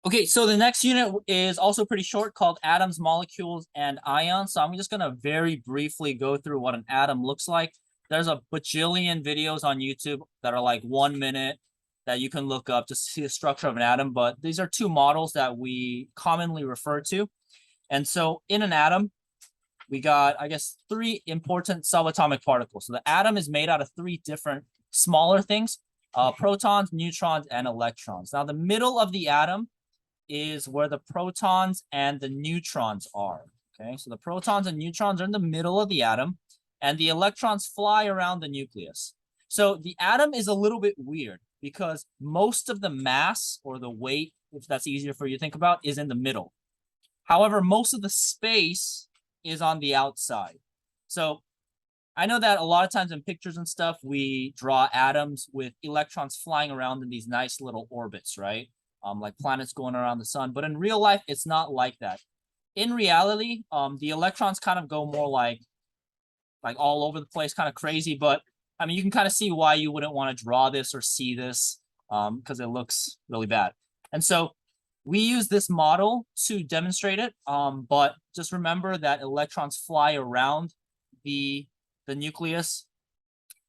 Okay, so the next unit is also pretty short, called atoms, molecules, and ions. So I'm just going to very briefly go through what an atom looks like. There's a bajillion videos on YouTube that are like 1 minute that you can look up just to see the structure of an atom. But these are two models that we commonly refer to. And so in an atom, we got, I guess, three important subatomic particles. So the atom is made out of three different smaller things, protons, neutrons, and electrons. Now the middle of the atom is where the protons and the neutrons are. Okay, so the protons and neutrons are in the middle of the atom, and the electrons fly around the nucleus. So the atom is a little bit weird because most of the mass or the weight, if that's easier for you to think about, is in the middle. However, most of the space is on the outside. So I know that a lot of times in pictures and stuff, we draw atoms with electrons flying around in these nice little orbits, right? Like planets going around the sun. But in real life, it's not like that. In reality, the electrons kind of go more like all over the place, kind of crazy. But I mean, you can kind of see why you wouldn't want to draw this or see this because it looks really bad. And so we use this model to demonstrate it. But just remember that electrons fly around the nucleus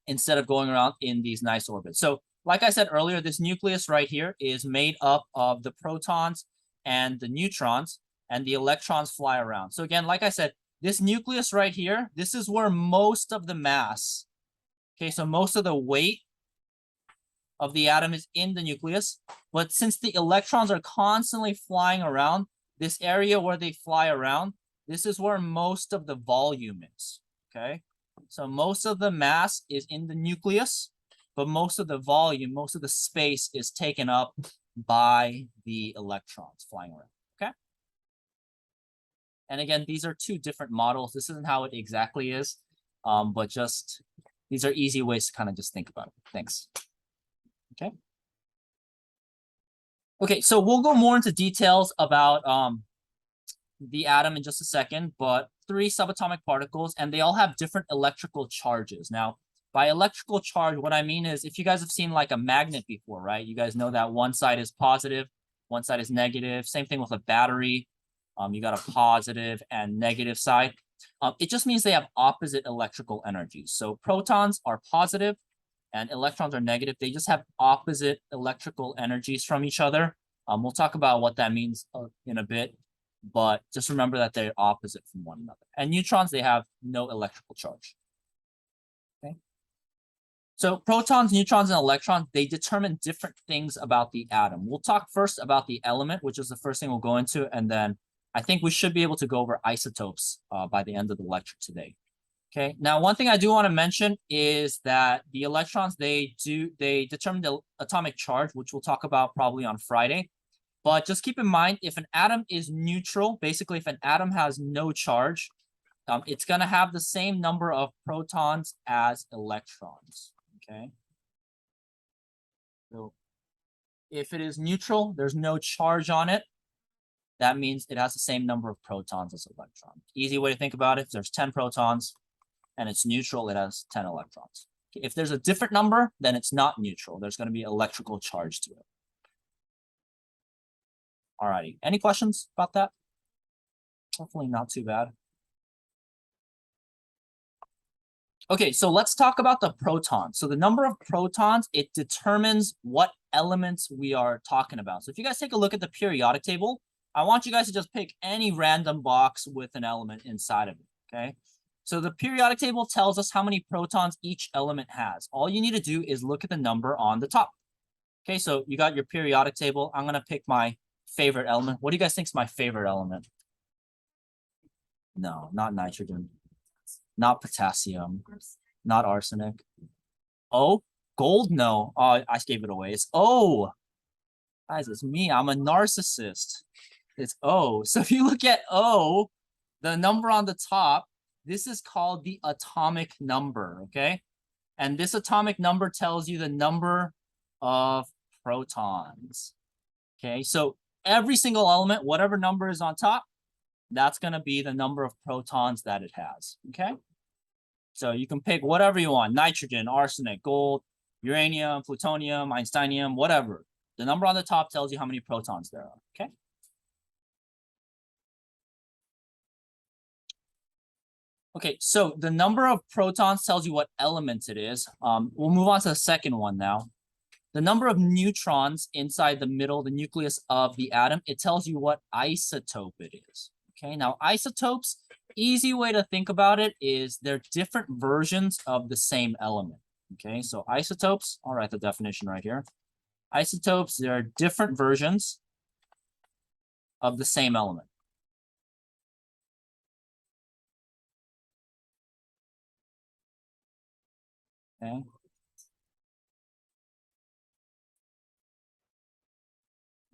instead of going around in these nice orbits. So like I said earlier, this nucleus right here is made up of the protons and the neutrons, and the electrons fly around. So again, like I said, this nucleus right here, this is where most of the mass, okay, so most of the weight of the atom is in the nucleus. But since the electrons are constantly flying around, this area where they fly around, this is where most of the volume is, okay? So most of the mass is in the nucleus, but most of the volume, most of the space is taken up by the electrons flying around, okay? And again, these are two different models. This isn't how it exactly is, but just these are easy ways to kind of just think about it. Thanks. Okay. Okay, so we'll go more into details about the atom in just a second, but three subatomic particles, and they all have different electrical charges. Now, by electrical charge, what I mean is if you guys have seen like a magnet before, right? You guys know that one side is positive, one side is negative. Same thing with a battery. You got a positive and negative side. It just means they have opposite electrical energies. So protons are positive and electrons are negative. They just have opposite electrical energies from each other. We'll talk about what that means in a bit, but just remember that they're opposite from one another. And neutrons, they have no electrical charge. Okay. So protons, neutrons, and electrons, they determine different things about the atom. We'll talk first about the element, which is the first thing we'll go into, and then I think we should be able to go over isotopes by the end of the lecture today. Okay, now one thing I do want to mention is that the electrons, they determine the atomic charge, which we'll talk about probably on Friday. But just keep in mind, if an atom is neutral, basically if an atom has no charge, it's going to have the same number of protons as electrons, okay? So if it is neutral, there's no charge on it. That means it has the same number of protons as electrons. Easy way to think about it, if there's 10 protons and it's neutral, it has 10 electrons. If there's a different number, then it's not neutral. There's going to be electrical charge to it. Alrighty, any questions about that? Hopefully not too bad. Okay, so let's talk about the protons. So the number of protons, it determines what elements we are talking about. So if you guys take a look at the periodic table, I want you guys to just pick any random box with an element inside of it, okay? So the periodic table tells us how many protons each element has. All you need to do is look at the number on the top. Okay, so you got your periodic table. I'm going to pick my favorite element. What do you guys think is my favorite element? No, not nitrogen. Not potassium. Not arsenic. Oh, gold? No. Oh, I gave it away. It's O. Guys, it's me. I'm a narcissist. It's O. So if you look at O, the number on the top, this is called the atomic number, okay? And this atomic number tells you the number of protons, okay? So every single element, whatever number is on top, that's going to be the number of protons that it has, okay? So you can pick whatever you want, nitrogen, arsenic, gold, uranium, plutonium, einsteinium, whatever. The number on the top tells you how many protons there are, okay? Okay, so the number of protons tells you what element it is. We'll move on to the second one now. The number of neutrons inside the middle, the nucleus of the atom, it tells you what isotope it is. Okay, now isotopes, easy way to think about it is they're different versions of the same element. Okay, so isotopes, I'll write the definition right here. Isotopes, there are different versions of the same element. Okay.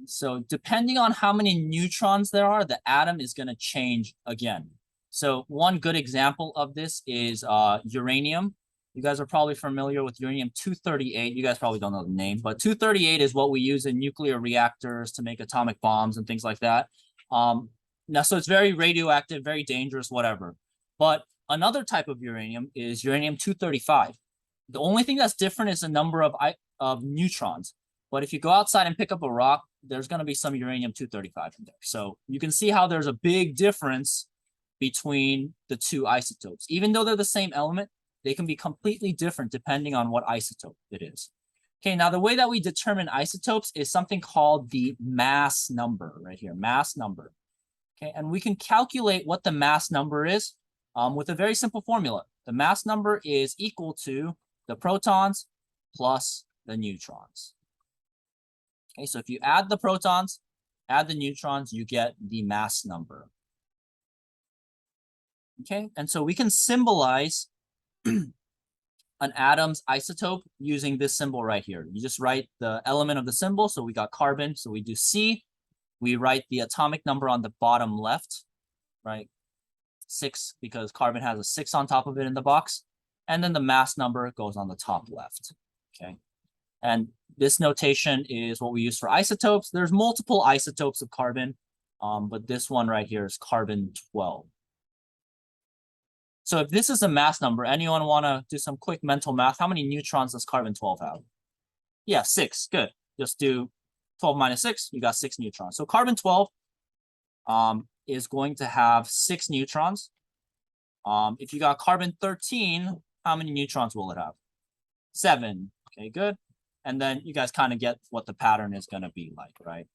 So depending on how many neutrons there are, the atom is going to change again. So one good example of this is uranium. You guys are probably familiar with uranium-238. You guys probably don't know the name, but 238 is what we use in nuclear reactors to make atomic bombs and things like that. Now, so it's very radioactive, very dangerous, whatever. But another type of uranium is uranium-235. The only thing that's different is the number of neutrons. But if you go outside and pick up a rock, there's going to be some uranium-235 in there. So you can see how there's a big difference between the two isotopes. Even though they're the same element, they can be completely different depending on what isotope it is. Okay, now the way that we determine isotopes is something called the mass number right here, mass number. Okay, and we can calculate what the mass number is with a very simple formula. The mass number is equal to the protons plus the neutrons. Okay, so if you add the protons, add the neutrons, you get the mass number. Okay, and so we can symbolize an atom's isotope using this symbol right here. You just write the element of the symbol. So we got carbon, so we do C. We write the atomic number on the bottom left, right? 6, because carbon has a 6 on top of it in the box. And then the mass number goes on the top left, okay? And this notation is what we use for isotopes. There's multiple isotopes of carbon, but this one right here is carbon-12. So if this is a mass number, anyone want to do some quick mental math? How many neutrons does carbon-12 have? Yeah, 6. Good. Just do 12 minus 6. You got 6 neutrons. So carbon-12 is going to have 6 neutrons. If you got carbon-13, how many neutrons will it have? 7. Okay, good. And then you guys kind of get what the pattern is going to be like, right?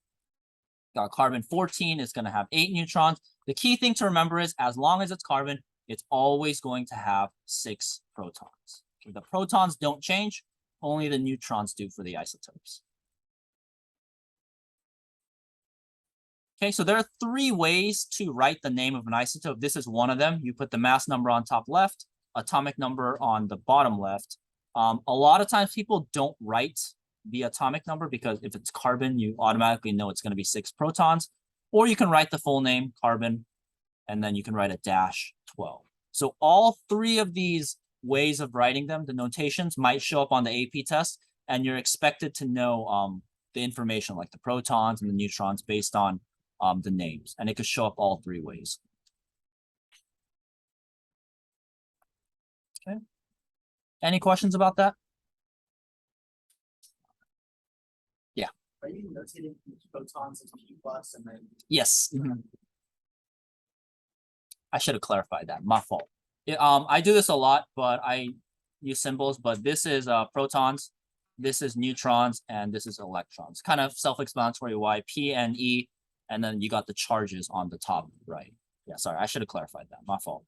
Got carbon-14 is going to have 8 neutrons. The key thing to remember is as long as it's carbon, it's always going to have 6 protons. Okay, the protons don't change, only the neutrons do for the isotopes. Okay, so there are 3 ways to write the name of an isotope. This is one of them. You put the mass number on top left, atomic number on the bottom left. A lot of times people don't write the atomic number because if it's carbon, you automatically know it's going to be 6 protons. Or you can write the full name, carbon, and then you can write a -12. So all 3 of these ways of writing them, the notations might show up on the AP test, and you're expected to know the information like the protons and the neutrons based on the names, and it could show up all 3 ways. Okay. Any questions about that? Yeah. Are you notating protons as P plus and then? Yes. I should have clarified that. My fault. I do this a lot, but I use symbols. But this is protons, this is neutrons, and this is electrons. Kind of self-explanatory why P and E, and then you got the charges on the top right. Yeah, sorry, I should have clarified that. My fault.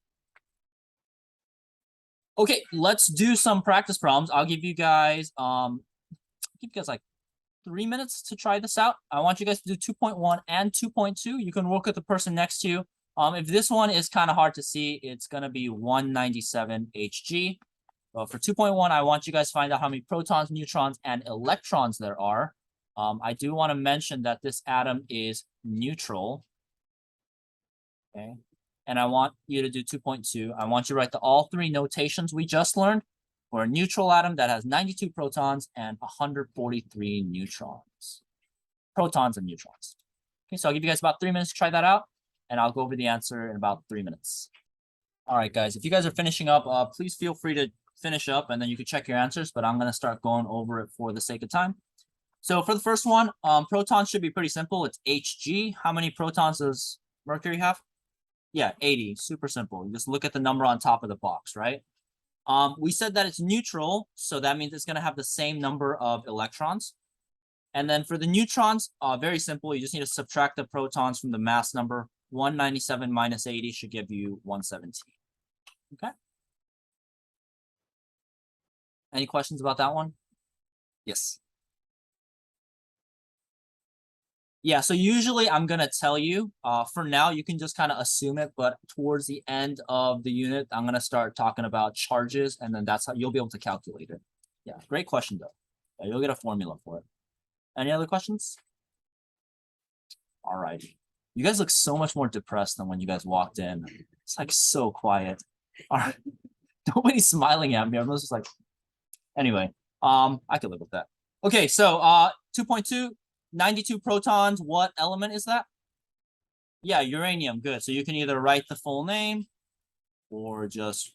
Okay, let's do some practice problems. I'll give you guys like 3 minutes to try this out. I want you guys to do 2.1 and 2.2. You can work with the person next to you. If this one is kind of hard to see, it's going to be 197 Hg. But for 2.1, I want you guys to find out how many protons, neutrons, and electrons there are. I do want to mention that this atom is neutral. Okay. And I want you to do 2.2. I want you to write all 3 notations we just learned for a neutral atom that has 92 protons and 143 neutrons. Protons and neutrons. Okay, so I'll give you guys about 3 minutes to try that out, and I'll go over the answer in about 3 minutes. All right, guys, if you guys are finishing up, please feel free to finish up, and then you can check your answers, but I'm going to start going over it for the sake of time. So for the first one, protons should be pretty simple. It's Hg. How many protons does mercury have? Yeah, 80. Super simple. You just look at the number on top of the box, right? We said that it's neutral, so that means it's going to have the same number of electrons. And then for the neutrons, very simple. You just need to subtract the protons from the mass number. 197 minus 80 should give you 117. Okay. Any questions about that one? Yes. Yeah, so usually I'm going to tell you, for now, you can just kind of assume it, but towards the end of the unit, I'm going to start talking about charges, and then that's how you'll be able to calculate it. Yeah, great question, though. Yeah, you'll get a formula for it. Any other questions? All righty. You guys look so much more depressed than when you guys walked in. It's like so quiet. All right. Nobody's smiling at me. Everyone's just like, anyway, I could live with that. Okay, so 2.2, 92 protons. What element is that? Yeah, uranium. Good. So you can either write the full name or just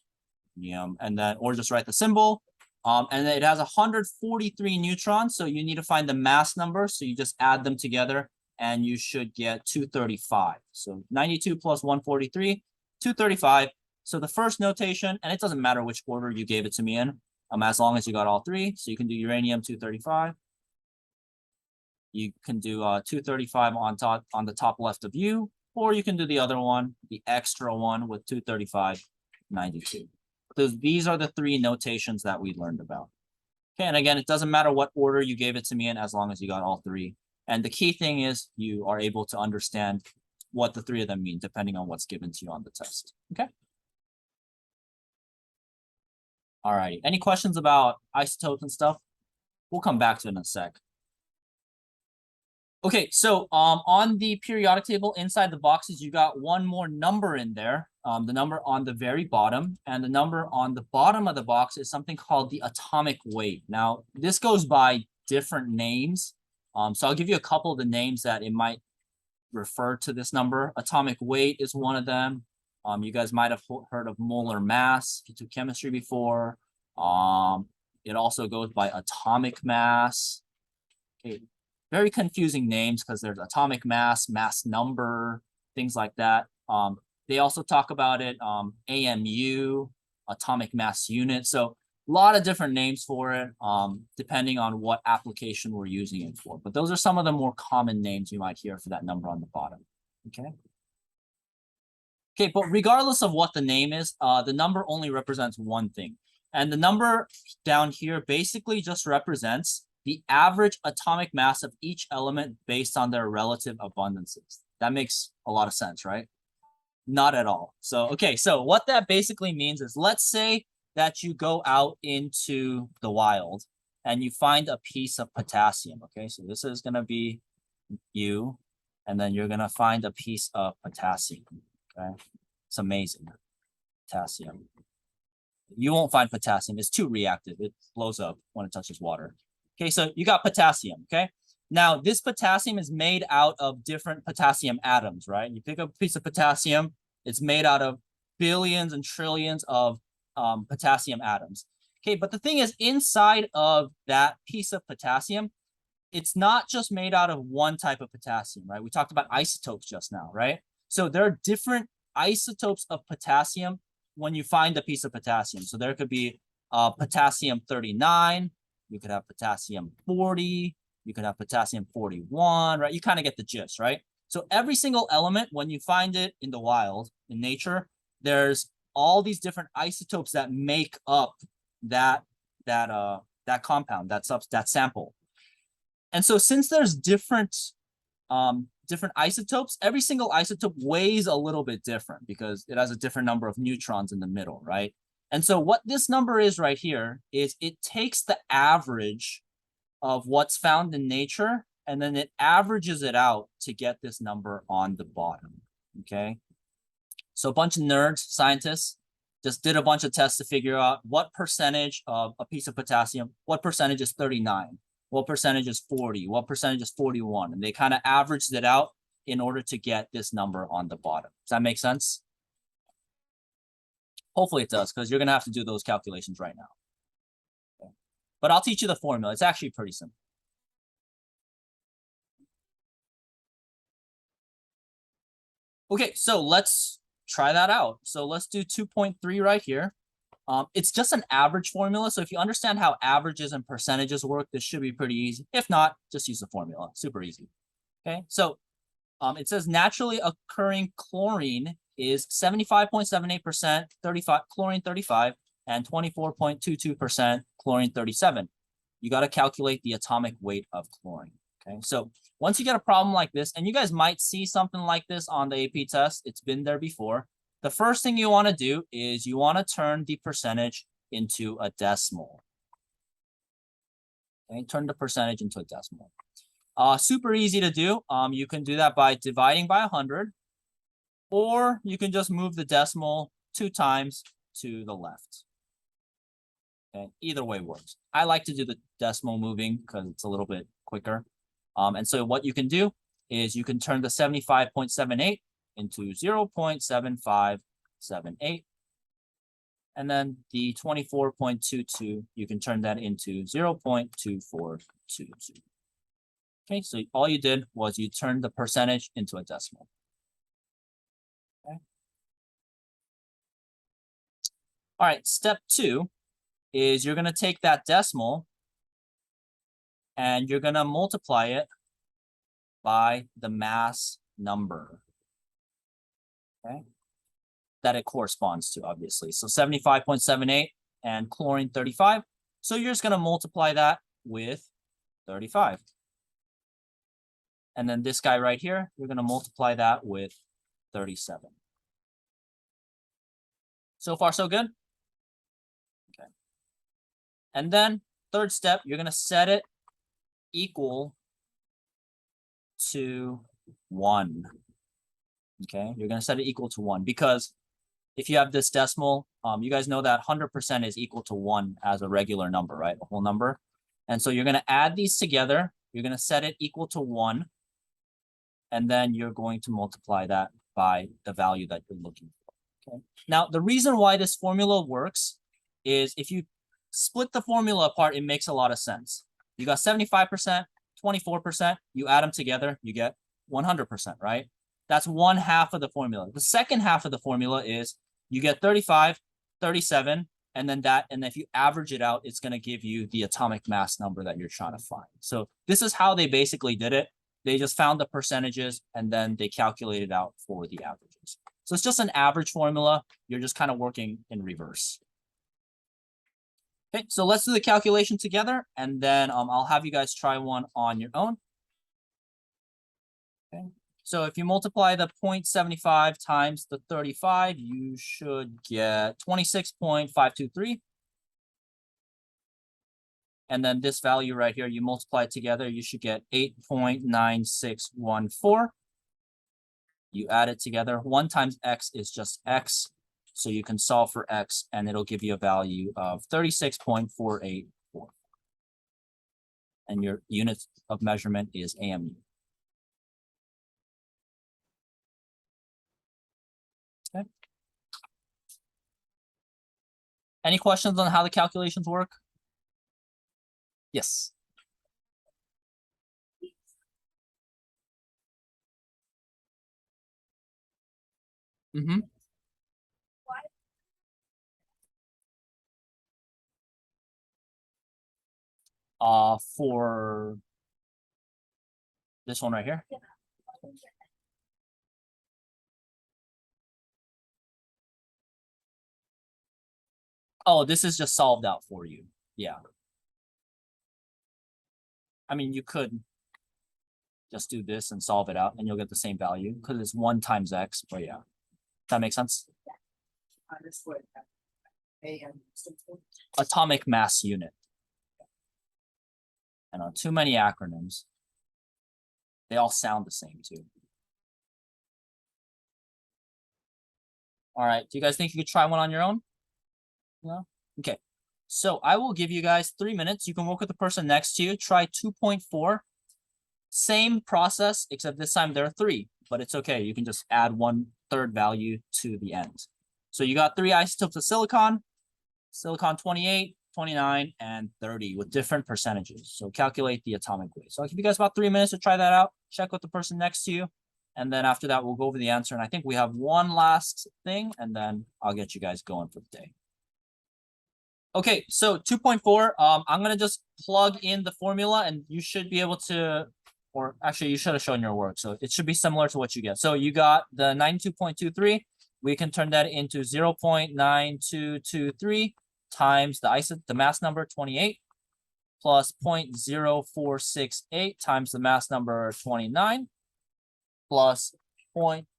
and then or just write the symbol. And then it has 143 neutrons, so you need to find the mass number. So you just add them together and you should get 235. So 92 plus 143, 235. So the first notation, and it doesn't matter which order you gave it to me in, as long as you got all three. So you can do uranium 235. You can do 235 on the top left of you, or you can do the other one, the extra one with 235, 92. These are the three notations that we learned about. Okay, and again, it doesn't matter what order you gave it to me in as long as you got all three. And the key thing is you are able to understand what the three of them mean depending on what's given to you on the test. Okay. All right. Any questions about isotopes and stuff? We'll come back to it in a sec. Okay, so on the periodic table inside the boxes, you got one more number in there, the number on the very bottom, and the number on the bottom of the box is something called the atomic weight. Now, this goes by different names. So I'll give you a couple of the names that it might refer to this number. Atomic weight is one of them. You guys might have heard of molar mass if you took chemistry before. It also goes by atomic mass. Okay. Very confusing names because there's atomic mass, mass number, things like that. They also talk about it, AMU, atomic mass unit. So a lot of different names for it, depending on what application we're using it for. But those are some of the more common names you might hear for that number on the bottom. Okay. Okay, but regardless of what the name is, the number only represents one thing. And the number down here basically just represents the average atomic mass of each element based on their relative abundances. That makes a lot of sense, right? Not at all. So, okay, so what that basically means is, let's say that you go out into the wild and you find a piece of potassium, okay? So this is gonna be you, and then you're gonna find a piece of potassium, okay? It's amazing, potassium. You won't find potassium, it's too reactive. It blows up when it touches water. Okay, so you got potassium, okay? Now, this potassium is made out of different potassium atoms, right? You pick up a piece of potassium, it's made out of billions and trillions of potassium atoms. Okay, but the thing is, inside of that piece of potassium, it's not just made out of one type of potassium, right? We talked about isotopes just now, right? So there are different isotopes of potassium when you find a piece of potassium. So there could be potassium 39, you could have potassium 40, you could have potassium 41, right? You kind of get the gist, right? So every single element, when you find it in the wild, in nature, there's all these different isotopes that make up that compound, that sample. And so since there's different isotopes, every single isotope weighs a little bit different because it has a different number of neutrons in the middle, right? And so what this number is right here is it takes the average of what's found in nature, and then it averages it out to get this number on the bottom, okay? So a bunch of nerds, scientists, just did a bunch of tests to figure out what percentage of a piece of potassium, what percentage is 39, what percentage is 40, what percentage is 41, and they kind of averaged it out in order to get this number on the bottom. Does that make sense? Hopefully it does, because you're going to have to do those calculations right now. Okay. But I'll teach you the formula. It's actually pretty simple. Okay, so let's try that out. So let's do 2.3 right here. It's just an average formula. So if you understand how averages and percentages work, this should be pretty easy. If not, just use the formula. Super easy. Okay, so it says naturally occurring chlorine is 75.78%, 35 chlorine 35, and 24.22% chlorine 37. You got to calculate the atomic weight of chlorine. Okay, so once you get a problem like this, and you guys might see something like this on the AP test, it's been there before. The first thing you want to do is you want to turn the percentage into a decimal. Okay, turn the percentage into a decimal. Super easy to do. You can do that by dividing by 100, or you can just move the decimal 2 times to the left. Okay, either way works. I like to do the decimal moving because it's a little bit quicker. And so what you can do is you can turn the 75.78 into 0.7578. And then the 24.22, you can turn that into 0.2422. Okay, so all you did was you turned the percentage into a decimal. Okay. All right, step 2 is you're going to take that decimal and you're going to multiply it by the mass number. Okay, that it corresponds to, obviously. So 75.78 and chlorine 35. So you're just going to multiply that with 35. And then this guy right here, you're going to multiply that with 37. So far, so good? Okay. And then third step, you're going to set it equal to 1. Okay, you're going to set it equal to 1 because if you have this decimal, you guys know that 100% is equal to 1 as a regular number, right? A whole number. And so you're going to add these together. You're going to set it equal to 1. And then you're going to multiply that by the value that you're looking for. Okay. Now, the reason why this formula works is if you split the formula apart, it makes a lot of sense. You got 75%, 24%, you add them together, you get 100%, right? That's 1/2 of the formula. The second half of the formula is you get 35, 37, and then that, and if you average it out, it's going to give you the atomic mass number that you're trying to find. So this is how they basically did it. They just found the percentages and then they calculated out for the averages. So it's just an average formula. You're just kind of working in reverse. Okay, so let's do the calculation together and then I'll have you guys try one on your own. Okay, so if you multiply the 0.75 times the 35, you should get 26.523. And then this value right here, you multiply it together, you should get 8.9614. You add it together. 1 times x is just x. So you can solve for x and it'll give you a value of 36.484. And your unit of measurement is AMU. Okay. Any questions on how the calculations work? Yes. Mm-hmm. For this one right here. Oh, this is just solved out for you. Yeah. I mean, you could just do this and solve it out and you'll get the same value because it's 1 times x, but yeah. That makes sense? Atomic mass unit. I know, too many acronyms. They all sound the same too. All right, do you guys think you could try one on your own? No? Okay, so I will give you guys 3 minutes. You can work with the person next to you. Try 2.4. Same process, except this time there are 3, but it's okay. You can just add 1/3 value to the end. So you got 3 isotopes of silicon, silicon 28, 29, and 30 with different percentages. So calculate the atomic weight. So I'll give you guys about 3 minutes to try that out. Check with the person next to you. And then after that, we'll go over the answer. And I think we have one last thing, and then I'll get you guys going for the day. Okay, so 2.4, I'm going to just plug in the formula, and you should be able to, or actually you should have shown your work. So it should be similar to what you get. So you got the 92.23. We can turn that into 0.9223 times the mass number 28 plus 0.0468 times the mass number 29 plus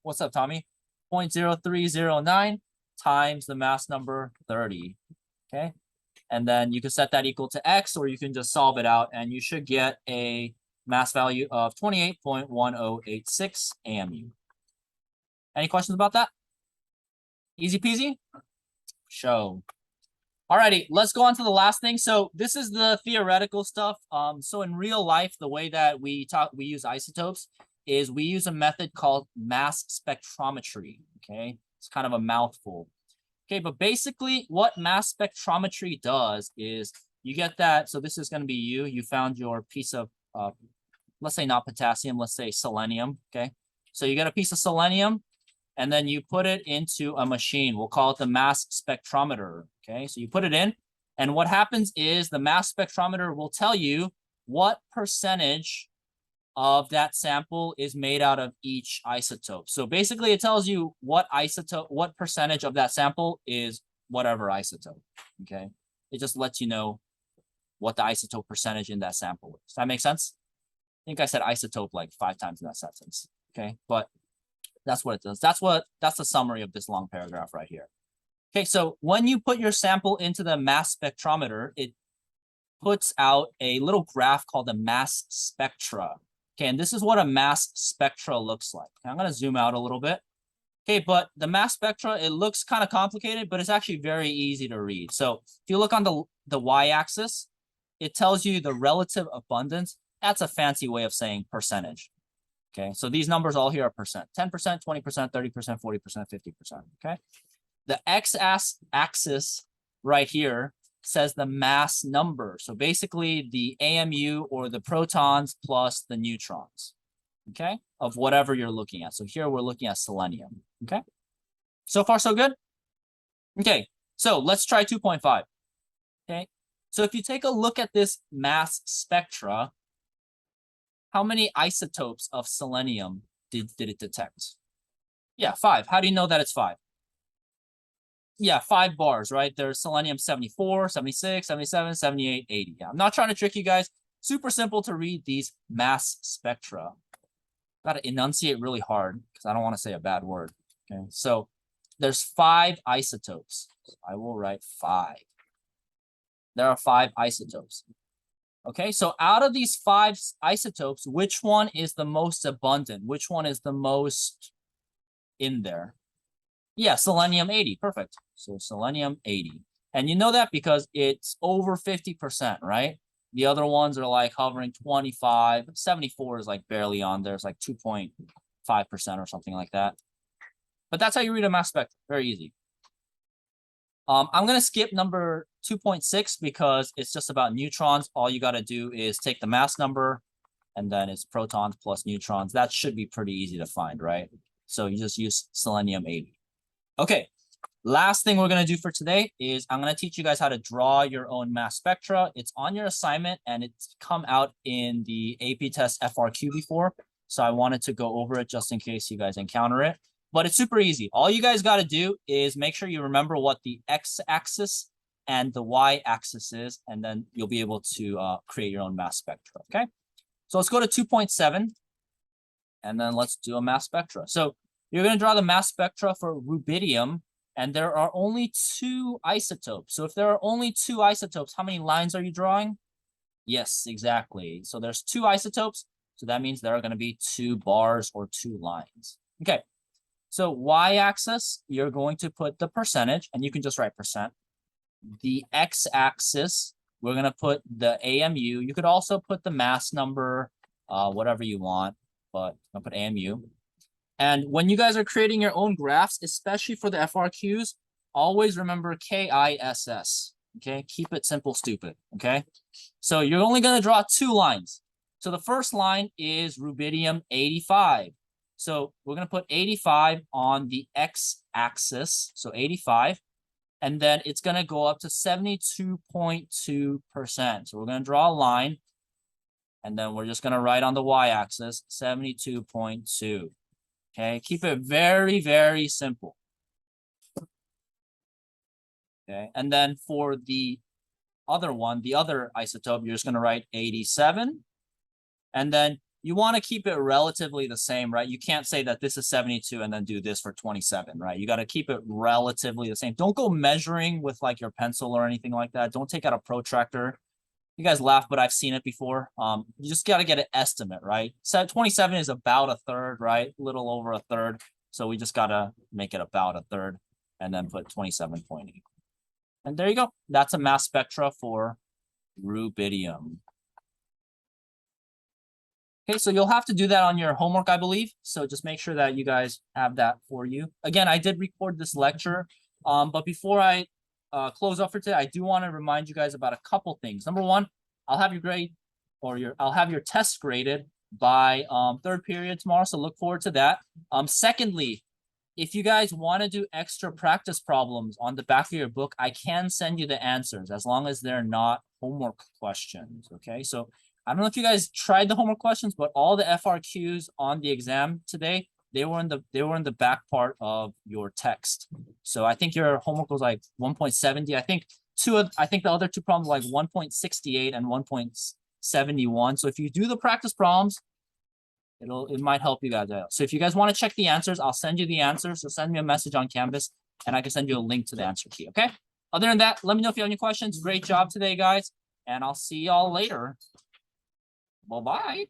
what's up, Tommy? 0.0309 times the mass number 30. Okay. And then you can set that equal to X, or you can just solve it out, and you should get a mass value of 28.1086 AMU. Any questions about that? Easy peasy? Show. Alrighty, let's go on to the last thing. So this is the theoretical stuff. So in real life, the way that we use isotopes is we use a method called mass spectrometry. Okay, it's kind of a mouthful. Okay, but basically what mass spectrometry does is you get that. So this is going to be you found your piece of, let's say not potassium, let's say selenium. Okay, so you get a piece of selenium, and then you put it into a machine. We'll call it the mass spectrometer. Okay, so you put it in, and what happens is the mass spectrometer will tell you what percentage of that sample is made out of each isotope. So basically it tells you what percentage of that sample is whatever isotope. Okay, it just lets you know what the isotope percentage in that sample is. Does that make sense? I think I said isotope like 5 times in that sentence. Okay, but that's what it does. That's the summary of this long paragraph right here. Okay, so when you put your sample into the mass spectrometer, it puts out a little graph called the mass spectra. Okay, and this is what a mass spectra looks like. Okay, I'm going to zoom out a little bit. Okay, but the mass spectra, it looks kind of complicated, but it's actually very easy to read. So if you look on the y-axis, it tells you the relative abundance. That's a fancy way of saying percentage. Okay, so these numbers all here are percent. 10%, 20%, 30%, 40%, 50%. Okay, the x-axis right here says the mass number. So basically the AMU, or the protons plus the neutrons, okay, of whatever you're looking at. So here we're looking at selenium, okay? So far, so good? Okay, so let's try 2.5, okay? So if you take a look at this mass spectra, how many isotopes of selenium did it detect? Yeah, 5. How do you know that it's 5? Yeah, 5 bars, right? There's selenium 74, 76, 77, 78, 80. Yeah, I'm not trying to trick you guys. Super simple to read these mass spectra. Got to enunciate really hard because I don't want to say a bad word. Okay, so there's 5 isotopes. So I will write 5. There are 5 isotopes. Okay, so out of these 5 isotopes, which one is the most abundant? Which one is the most in there? Yeah, selenium 80, perfect. So selenium 80. And you know that because it's over 50%, right? The other ones are like hovering 25, 74 is like barely on there. It's like 2.5% or something like that. But that's how you read a mass spectrum, very easy. I'm gonna skip number 2.6 because it's just about neutrons. All you gotta do is take the mass number, and then it's protons plus neutrons. That should be pretty easy to find, right? So you just use selenium 80. Okay, last thing we're going to do for today is I'm going to teach you guys how to draw your own mass spectra. It's on your assignment, and it's come out in the AP test FRQ before. So I wanted to go over it just in case you guys encounter it. But it's super easy. All you guys got to do is make sure you remember what the x-axis and the y-axis is, and then you'll be able to create your own mass spectra, okay? So let's go to 2.7, and then let's do a mass spectra. So you're going to draw the mass spectra for rubidium, and there are only 2 isotopes. So if there are only 2 isotopes, how many lines are you drawing? Yes, exactly. So there's 2 isotopes, so that means there are going to be 2 bars or 2 lines. Okay, so y-axis, you're going to put the percentage, and you can just write percent. The x-axis, we're going to put the AMU. You could also put the mass number, whatever you want, but I'll put AMU. And when you guys are creating your own graphs, especially for the FRQs, always remember KISS, okay? Keep it simple, stupid, okay? So you're only going to draw 2 lines. So the first line is rubidium 85. So we're gonna put 85 on the x-axis, so 85, and then it's gonna go up to 72.2%. So we're gonna draw a line, and then we're just gonna write on the y-axis 72.2. Okay, keep it very, very simple. Okay, and then for the other one, the other isotope, you're just gonna write 87, and then you want to keep it relatively the same, right? You can't say that this is 72 and then do this for 27, right? You got to keep it relatively the same. Don't go measuring with like your pencil or anything like that. Don't take out a protractor. You guys laugh, but I've seen it before. You just got to get an estimate, right? So 27 is about a third, right? A little over a third. So we just got to make it about a third and then put 27.8. And there you go. That's a mass spectra for rubidium. Okay, so you'll have to do that on your homework, I believe. So just make sure that you guys have that for you. Again, I did record this lecture, but before I close up for today, I do want to remind you guys about a couple things. Number one, I'll have your grade or I'll have your test graded by third period tomorrow, so look forward to that. Secondly, if you guys want to do extra practice problems on the back of your book, I can send you the answers as long as they're not homework questions. Okay, so I don't know if you guys tried the homework questions, but all the FRQs on the exam today, they were in the back part of your text. So I think your homework was like 1.70. I think the other two problems were like 1.68 and 1.71. So if you do the practice problems, it might help you guys out. So if you guys want to check the answers, I'll send you the answers. So send me a message on Canvas and I can send you a link to the answer key. Okay. Other than that, let me know if you have any questions. Great job today, guys. And I'll see y'all later. Bye-bye.